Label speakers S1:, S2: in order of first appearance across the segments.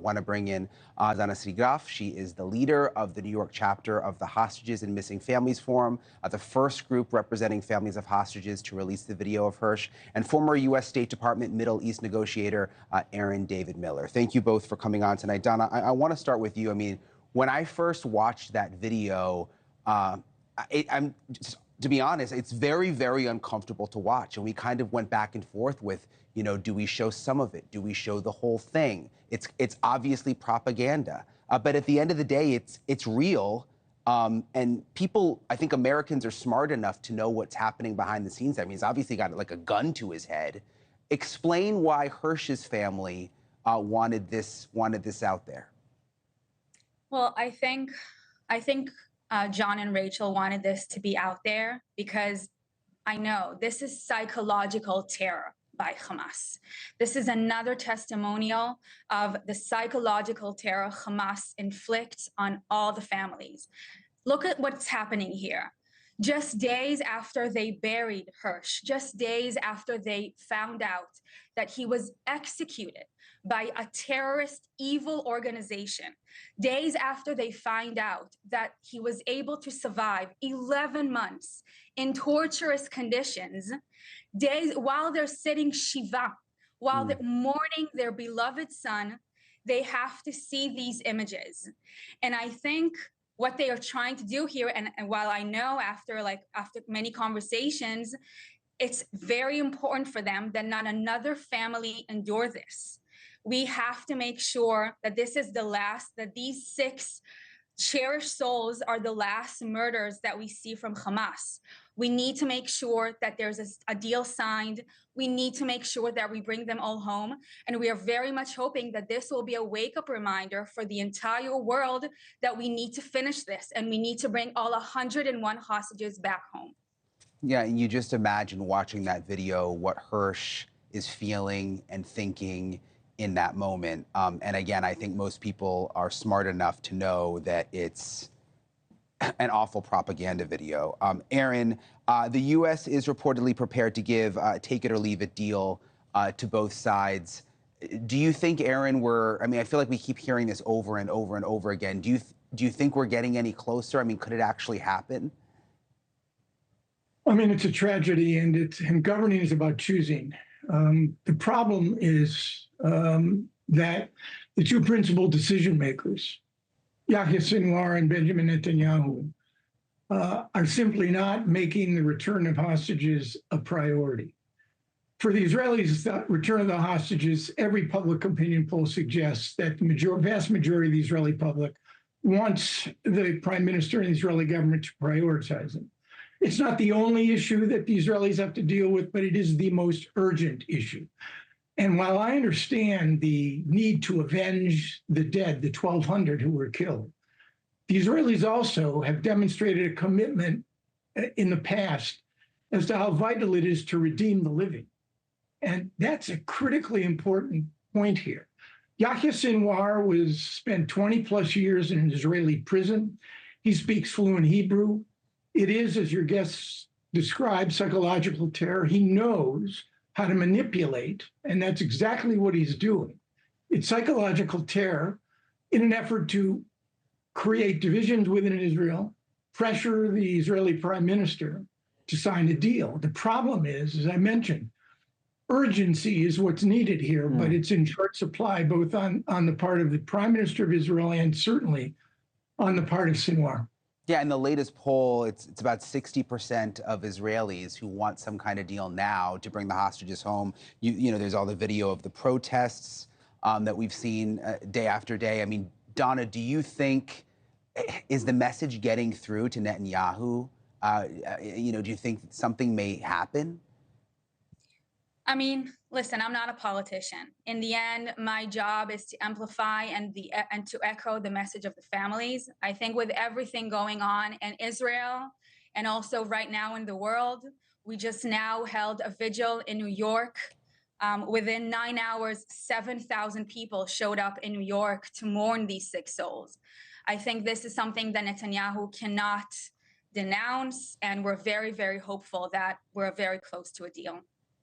S1: want to bring in Cwaigrach. She is the leader of the New York chapter of the Hostages and Missing Families Forum, the first group representing families of hostages to release the video of Hersh, and former U.S. State Department Middle East negotiator Aaron David Miller. Thank you both for coming on tonight. Donna, I want to start with you. I mean, when I first watched that video, I'm just, to be honest, it's very, very uncomfortable to watch. And we kind of went back and forth with, you know, do we show some of it? Do we show the whole thing? It's obviously propaganda. But at the end of the day, it's real. And people, I think Americans are smart enough to know what's happening behind the scenes. I mean, he's obviously got like a gun to his head. Explain why Hersh's family wanted this out there.
S2: Well, I think John and Rachel wanted this to be out there because I know this is psychological terror by Hamas. This is another testimonial of the psychological terror Hamas inflicts on all the families. Look at what's happening here. Just days after they buried Hersh, just days after they found out that he was executed by a terrorist, evil organization, days after they find out that he was able to survive 11 months in torturous conditions, days while they're sitting Shiva, while they're mourning their beloved son, they have to see these images. And I think what they are trying to do here, and while I know after many conversations, it's very important for them that not another family endure this. We have to make sure that this is the last, that these 6 cherished souls are the last murders that we see from Hamas. We need to make sure that there's a deal signed. We need to make sure that we bring them all home. And we are very much hoping that this will be a wake-up reminder for the entire world that we need to finish this and we need to bring all 101 hostages back home.
S1: Yeah, and you just imagine watching that video, what Hersh is feeling and thinking in that moment. And again, I think most people are smart enough to know that it's an awful propaganda video. Aaron, the U.S. is reportedly prepared to give a take it or leave it deal to both sides. Do you think, Aaron, I mean, I feel like we keep hearing this over and over and over again. Do you think we're getting any closer? I mean, could it actually happen?
S3: I mean, it's a tragedy, and governing is about choosing. The problem is that the 2 principal decision makers, Yahya Sinwar and Benjamin Netanyahu, are simply not making the return of hostages a priority. For the Israelis, the return of the hostages, every public opinion poll suggests that the vast majority of the Israeli public wants the prime minister and the Israeli government to prioritize them. It's not the only issue that the Israelis have to deal with, but it is the most urgent issue. And while I understand the need to avenge the dead, the 1,200 who were killed, the Israelis also have demonstrated a commitment in the past as to how vital it is to redeem the living. And that's a critically important point here. Yahya Sinwar spent 20 plus years in an Israeli prison. He speaks fluent Hebrew. It is, as your guests described, psychological terror. He knows how to manipulate, and that's exactly what he's doing. It's psychological terror in an effort to create divisions within Israel, pressure the Israeli prime minister to sign a deal. The problem is, as I mentioned, urgency is what's needed here, but it's in short supply, both on the part of the prime minister of Israel and certainly on the part of Sinwar.
S1: Yeah, in the latest poll, it's about 60% of Israelis who want some kind of deal now to bring the hostages home. You know, there's all the video of the protests that we've seen day after day. I mean, Donna, do you think, is the message getting through to Netanyahu? You know, do you think something may happen?
S2: I mean, listen, I'm not a politician. In the end, my job is to amplify and to echo the message of the families. I think with everything going on in Israel and also right now in the world, we just now held a vigil in New York. Within 9 hours, 7,000 people showed up in New York to mourn these 6 souls. I think this is something that Netanyahu cannot denounce, and we're very, very hopeful that we're very close to a deal.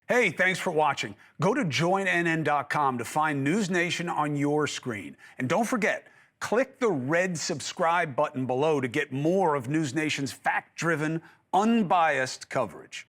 S4: Hey, thanks for watching. Go to joinnn.com to find NewsNation on your screen. And don't forget, click the red subscribe button below to get more of NewsNation's fact-driven, unbiased coverage.